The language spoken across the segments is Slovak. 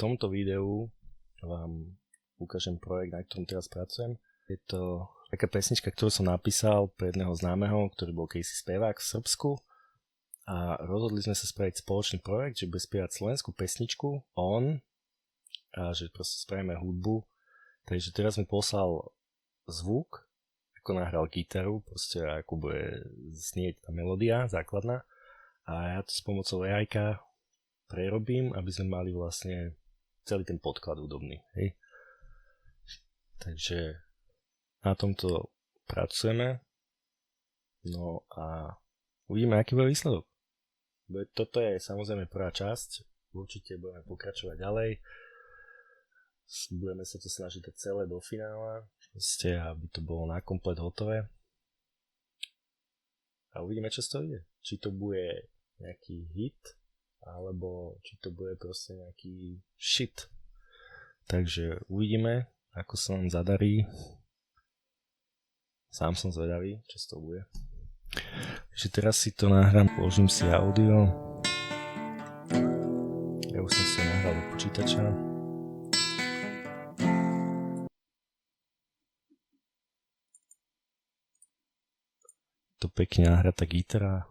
tomto videu vám ukážem projekt, na ktorom teraz pracujem. Je to taká pesnička, ktorú som napísal pre jedného známeho, ktorý bol kedysi spevák v Srbsku. A rozhodli sme sa spraviť spoločný projekt, že bude spievať slovenskú pesničku on a že proste spravíme hudbu. Takže teraz mi poslal zvuk, ako nahral gitaru, proste ako bude znieť tá melódia základná. A ja to s pomocou AI-ka prerobím, aby sme mali vlastne celý ten podklad hudobný. Hej. Takže na tomto pracujeme. No a uvidíme, aký bude výsledok. Toto je samozrejme prvá časť. Určite budeme pokračovať ďalej. Budeme sa to snažiť dať celé do finála, proste, aby to bolo na komplet hotové. A uvidíme, čo z toho ide. Či to bude nejaký hit, alebo či to bude proste nejaký shit. Takže uvidíme, ako sa nám zadarí. Sám som zvedavý, čo z toho bude. Takže teraz si to nahrám, položím si audio. Ja už som si to nahral do počítača. To pekne nahratá gitara.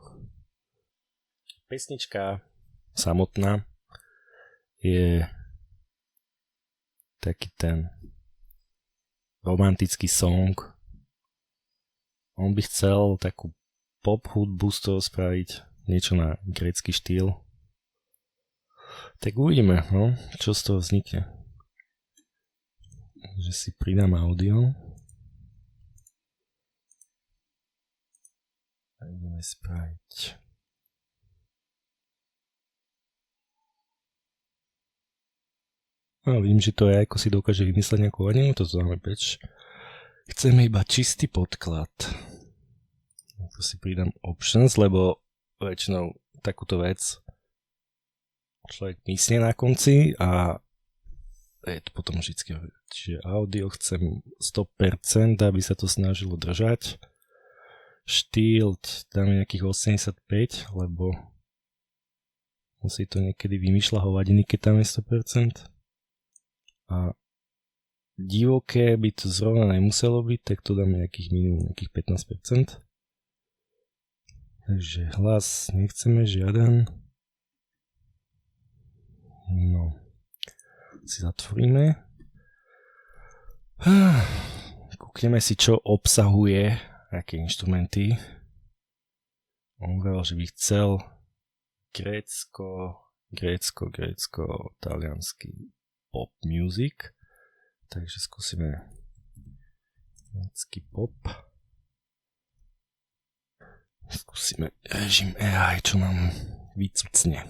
Pesnička samotná je taký ten romantický song. On by chcel takú pop hudbu z toho spraviť, niečo na grécky štýl. Tak uvidíme, no, čo z toho vznikne. Že si pridám audio. A ideme spraviť. No, vidím, že to je, ako si dokáže vymysleť nejakú hodinu, to dáme preč. Chceme iba čistý podklad. To si pridám options, lebo väčšinou takúto vec človek myslie na konci a je to potom vždycky. Čiže audio chcem 100%, aby sa to snažilo držať. Štýl dáme nejakých 85, lebo musí to niekedy vymýšľa hovadiny, keď tam je 100%. A divoké by to zrovna nemuselo byť, tak to dáme nejakých minimum, nejakých 15%. Takže hlas nechceme žiaden. No, si zatvoríme. Kúkneme si, čo obsahuje, aké inštrumenty. On hovoril, že by chcel grécko, taliansky pop music. Takže skúsime grécky pop. Skúsime režim AI, čo nám vycucne.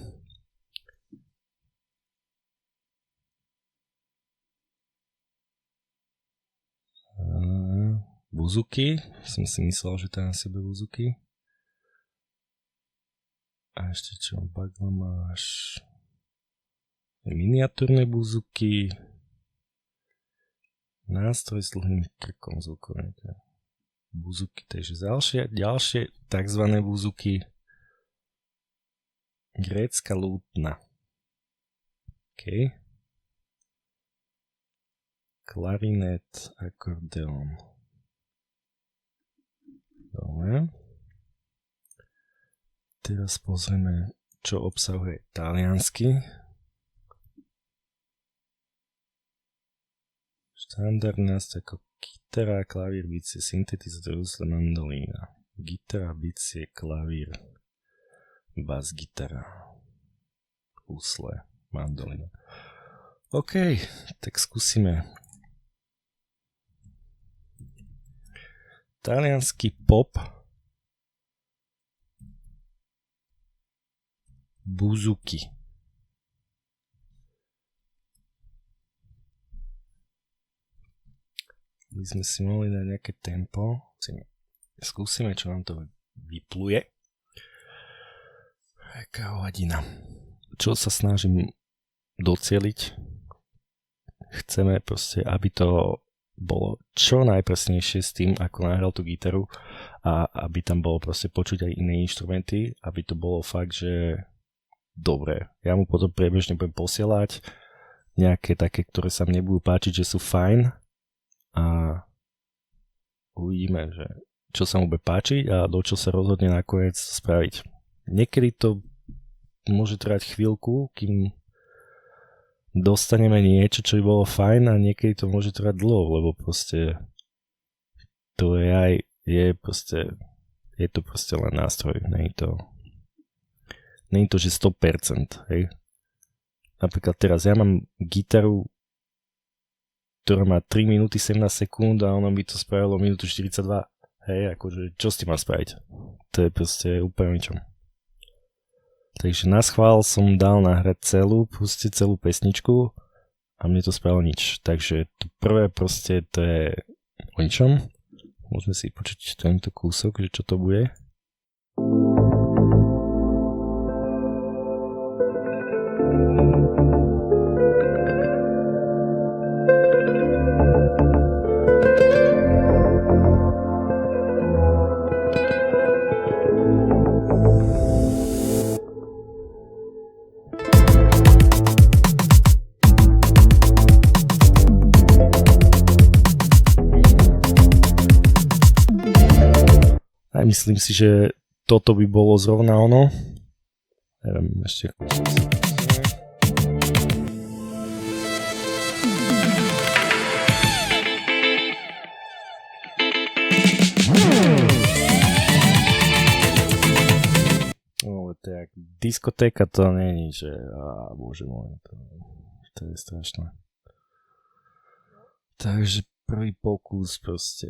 Buzuki. Som si myslel, že to je na sebe buzuky. A ešte čo? Bagla máš miniatúrne buzuky. Nástroj s dlhým krkom zvukovým. Buzuky, takže ďalšie takzvané buzuky. Grécka lútna. OK. Klarinet, akordeón. Dobre. Teraz pozrieme, čo obsahuje taliansky. Štandardná ako gitara, klavír, bicie, syntetizátor, husle, mandolína. Gitara, bicie, klavír, bas, gitara, husle, mandolína. OK, tak skúsime. Taliansky pop. Buzuki. My sme si mohli dať nejaké tempo. Skúsime, čo nám to vypluje. Aká hovadina. Čo sa snažím docieliť? Chceme proste, aby to bolo čo najpresnejšie s tým, ako nahral tú gitaru a aby tam bolo proste počuť aj iné inštrumenty, aby to bolo fakt, že dobré. Ja mu potom priebežne budem posielať nejaké také, ktoré sa mne nebudú páčiť, že sú fajn a uvidíme, že čo sa mu bude páčiť a do čo sa rozhodne nakoniec spraviť. Niekedy to môže trvať chvíľku, kým dostaneme niečo, čo by bolo fajn a niekedy to môže trvať dlho, lebo proste to AI je to proste len nástroj, nie je to, že 100%, hej. Napríklad teraz ja mám gitaru, ktorá má 3 minúty 17 sekúnd a ono by to spravilo minútu 42. Hej, akože čo s tým má spraviť? To je proste úplne ničom. Takže na schvál som dal nahrať celú pesničku a mne to spravilo nič. Takže to prvé proste to je o ničom. Môžeme si počuť tento kúsok, že čo to bude. A myslím si, že toto by bolo zrovna ono. Neviem, ešte no, to je diskotéka, to není, že bože môj, to je strašné. Takže prvý pokus proste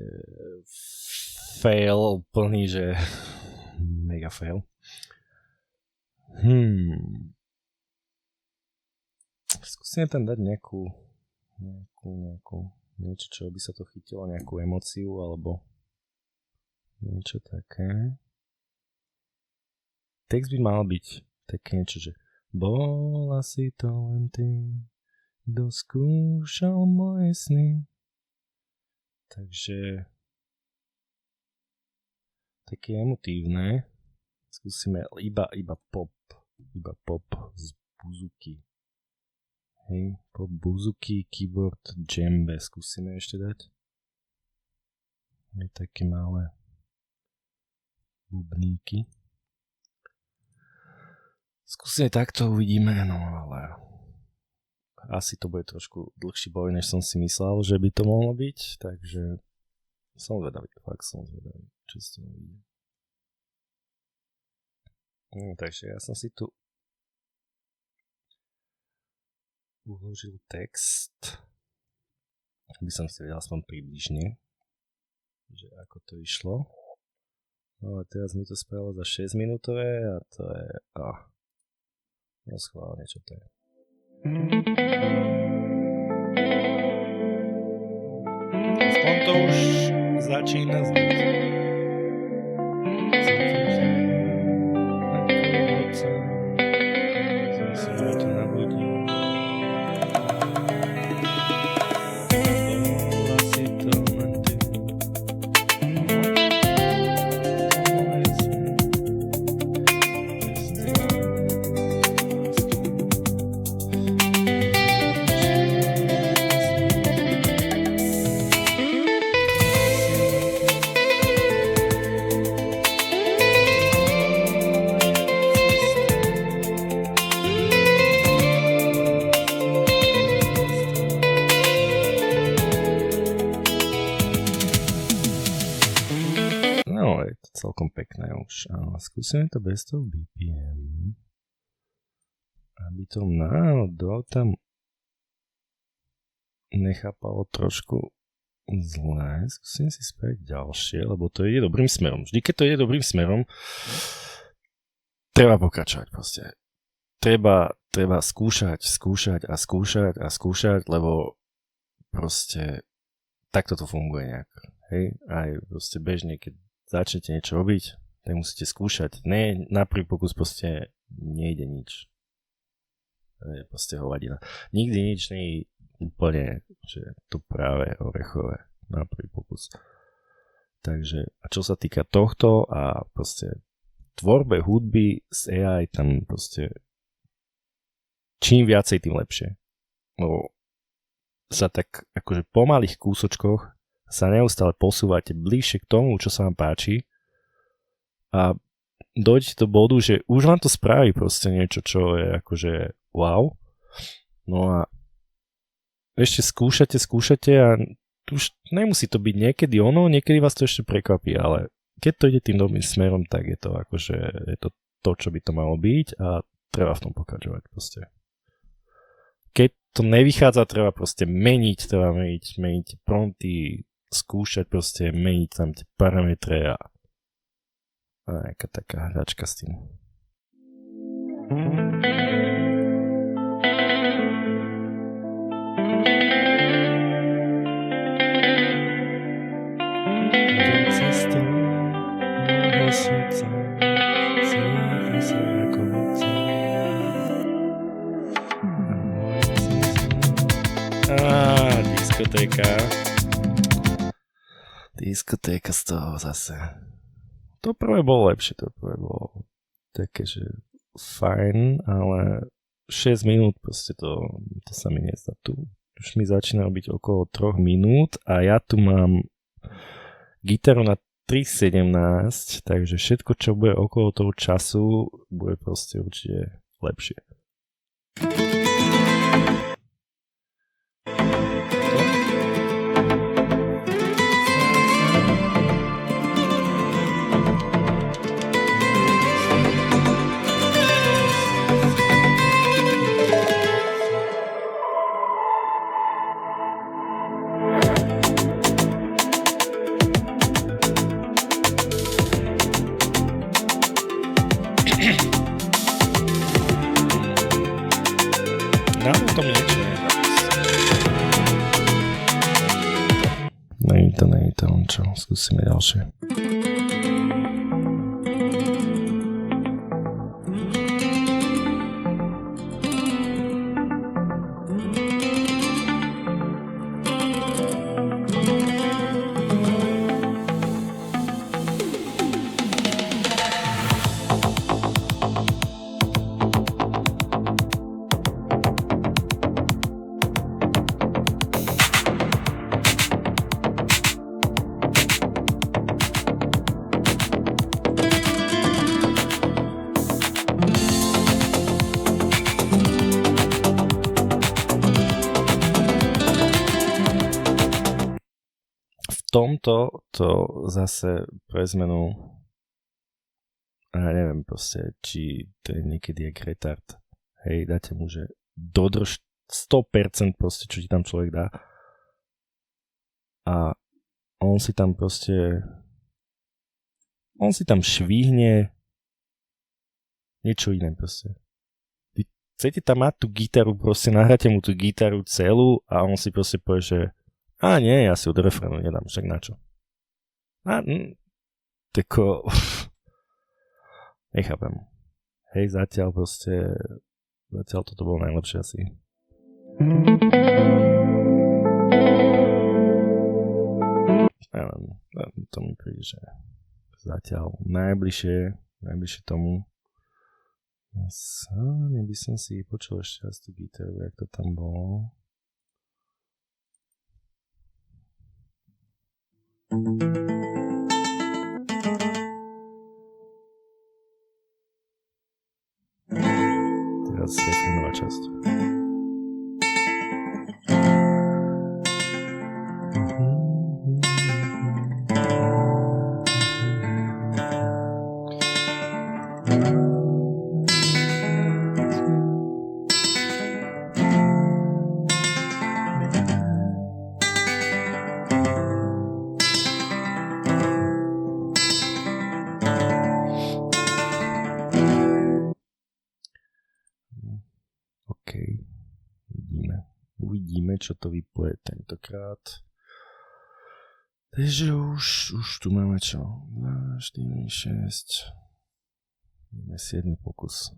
fail, plný, že mega fail. Skúsime tam dať nejakú niečo, čo by sa to chytilo, nejakú emóciu, alebo niečo také. Text by mal byť také niečo, že bola si to len ty, kto skúšal moje sny. Takže také emotívne. Skúsime iba pop z buzuki. Hej, pop buzuki, keyboard, džembe. Skúsime ešte dať. Je také malé bubníky. Skúsime takto, uvidíme, no ale asi to bude trošku dlhší boj, než som si myslel, že by to mohlo byť, takže som zvedavý, fakt som zvedavý, čo z toho vidie. Takže ja som si tu uložil text, aby som si vedel aspoň približne, že ako to išlo. No a teraz mi to spravilo za 6 minútové a to je... no schválne, čo to je. Aspoň to už začína znieť. Celkom pekné už. Skúsime to bez toho BPM. Aby to náhodou tam nechápalo trošku zlé. Skúsim si spraviť ďalšie, lebo to ide dobrým smerom. Vždy, keď to ide dobrým smerom, treba pokračovať proste. Treba skúšať, lebo proste takto to funguje nejak. Hej? Aj proste bežne, keď začnete niečo robiť, tak musíte skúšať. Ne, na prvý pokus proste nejde nič. To je proste hovadina. Nikdy nič nie je úplne, že to práve orechové na prvý pokus. Takže, a čo sa týka tohto a proste tvorbe hudby z AI, tam proste čím viacej, tým lepšie. sa tak akože po malých kúsočkoch sa neustále posúvate bližšie k tomu, čo sa vám páči a dojdete do bodu, že už vám to spraví proste niečo, čo je akože wow. No a ešte skúšate a už nemusí to byť niekedy ono, niekedy vás to ešte prekvapí, ale keď to ide tým dobrým smerom, tak je to akože je to, čo by to malo byť a treba v tom pokračovať proste. Keď to nevychádza, treba proste meniť prompty, skúšať proste, meniť tam tie parametre a nejaká taká hračka s tým. Diskotéka z toho zase. To prvé bolo lepšie, to prvé bolo také, že fajn, ale 6 minút proste to sa mi nezdá tu. Už mi začína byť okolo 3 minút a ja tu mám gitaru na 3.17, takže všetko, čo bude okolo toho času, bude proste určite lepšie. Nie je to on čo, skúsime ďalšie. Tomto to zase pre zmenu ja neviem proste, či to je niekedy jak retard. Hej, dáte mu, že dodrž 100% proste, čo ti tam človek dá. A on si tam švihne niečo iné proste. Vy chcete tam mať tú gitaru, proste nahráte mu tú gitaru celú a on si proste povie, že nie, ja si od refrénu nedám, však na čo? Tako... Nechápem. Hej, zatiaľ toto bolo najlepšie asi. To mi príde, že zatiaľ najbližšie tomu. By som si počul ešte raz tú gitaru, jak to tam bolo. Teraz refrénová časť. Uvidíme, čo to vypoje tentokrát. Takže už tu máme čo? 2, 4, 6. Ideme 7. pokus.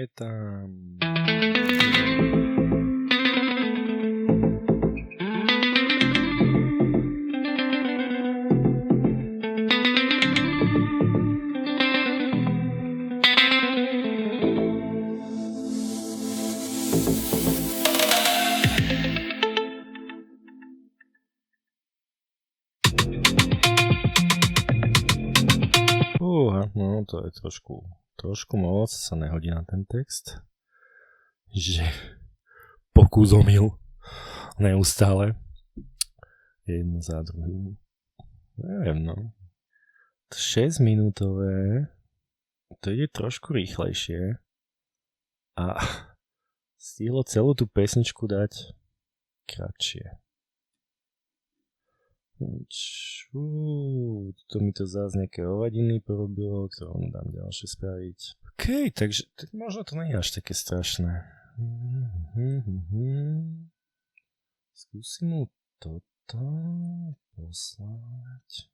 pamätám. No to je trošku moc, sa nehodí na ten text. Že pokus omyl neustále. Jedno za druhým. Neviem, no. 6 minútové, to ide trošku rýchlejšie a stihlo celú tú pesničku dať kratšie. To mi to zás nejaké hovadiny porobilo, to dám ďalšie spraviť. OK, takže možno to nie je až také strašné. Skúsim mu toto poslať.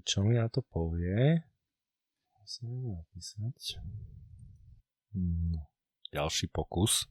Čo mi na to povie? Musím napísať. No, ďalší pokus.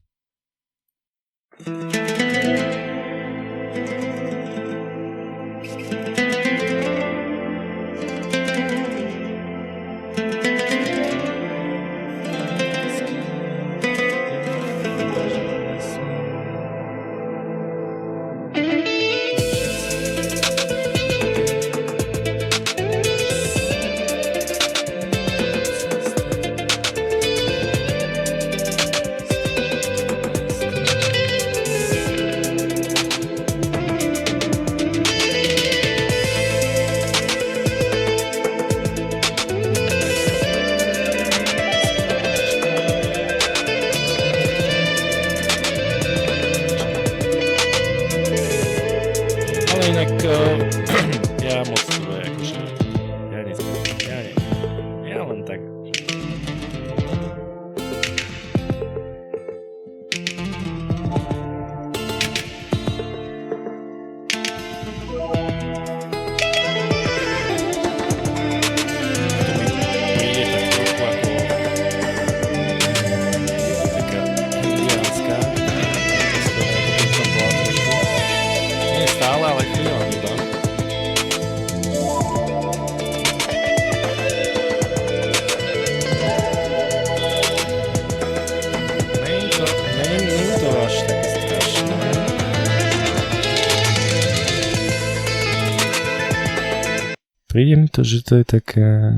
Príde mi to, že to je také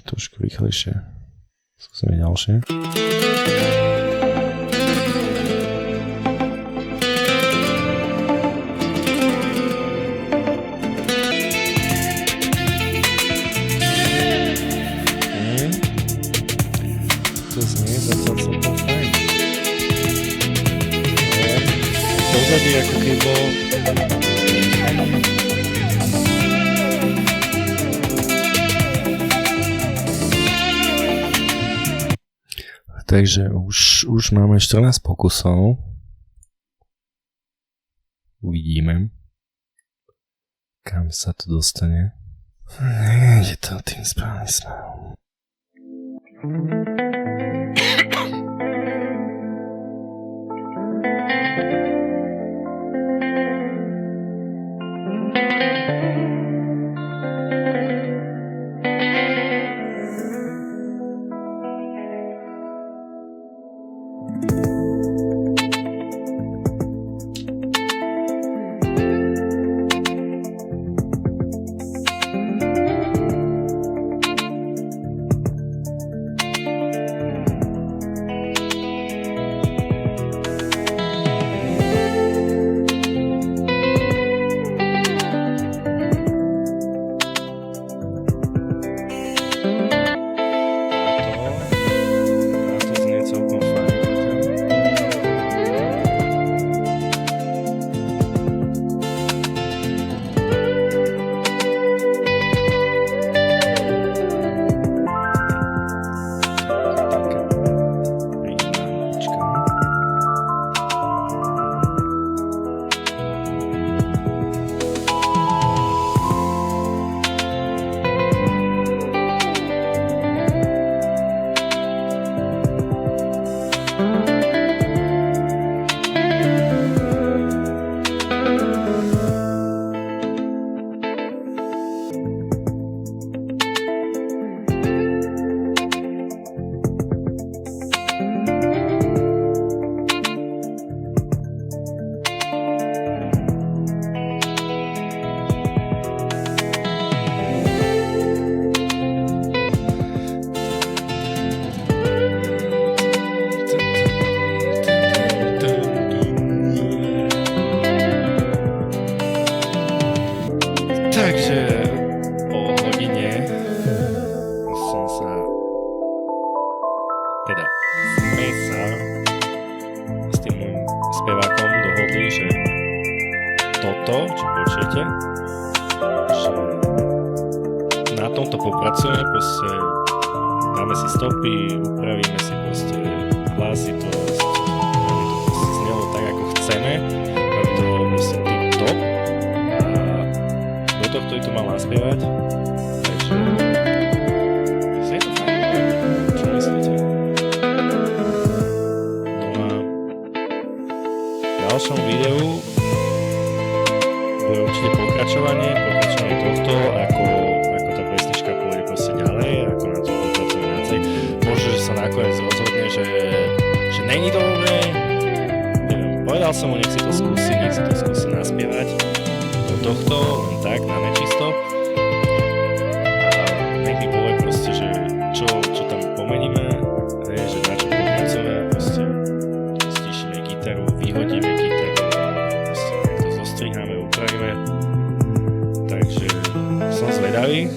trošku rýchlejšie. Skúsime ďalšie. To znie zatiaľ celkom fajn. Dozady ako keď bol takže už máme 14 pokusov. Uvidíme, kam sa to dostane. Je to tým správnym smerom. Takže po hodine som sa sme sa s tým môjim spevákom dohodli, že toto, čo počujete, že na tomto popracujeme, proste dáme si stopy, upravíme si proste hlasitosť, aby to proste znelo tak, ako chceme, aby to bolo proste tip-top a do tohto je to mal naspievať, takže je to fajn, čo myslíte? No a v ďalšom videu bude určite pokračovanie tohto, ako tá pesnička pôjde proste ďalej, ako na to popracujeme viacej. Možno, že sa nakoniec rozhodne, že není to dobré. Povedal som mu, nech si to skúsi naspievať do tohto, len tak, na nečisto. A nech mi povie proste, že čo tam pomeníme, že na čo popracujeme, proste stíšime gitaru, vyhodíme gitaru, proste nech to zostriháme, upravíme. Takže som zvedavý,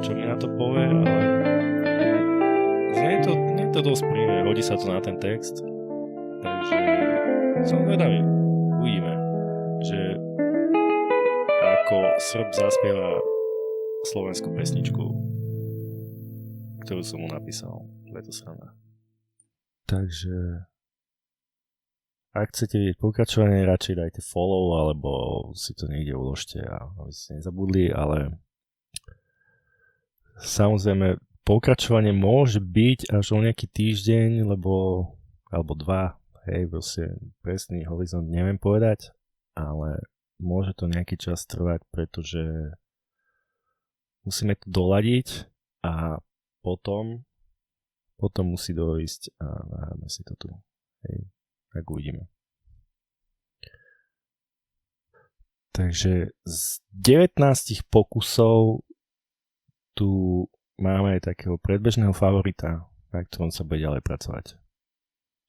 čo mi na to povie, ale nie je to dosť príjemné, hodí sa to na ten text, takže som zvedavý, uvidíme, že ako Srb zaspieva slovenskú pesničku, ktorú som mu napísal, je to sranda. Takže ak chcete vidieť pokračovanie, radšej dajte follow, alebo si to niekde uložte, aby ste nezabudli, ale samozrejme pokračovanie môže byť až o nejaký týždeň, alebo 2, hej, proste presný horizont neviem povedať, ale môže to nejaký čas trvať, pretože musíme to doladiť a potom musí dojsť a nahráme si to tu, hej. Tak uvidíme. Takže z 19 pokusov tu máme aj takého predbežného favorita, na ktorom sa bude ďalej pracovať.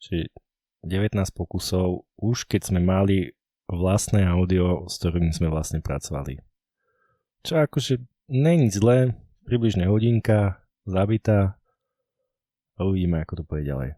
Čiže 19 pokusov, už keď sme mali vlastné audio, s ktorým sme vlastne pracovali. Čo akože není zlé, približne hodinka, zabitá a uvidíme, ako to pôjde ďalej.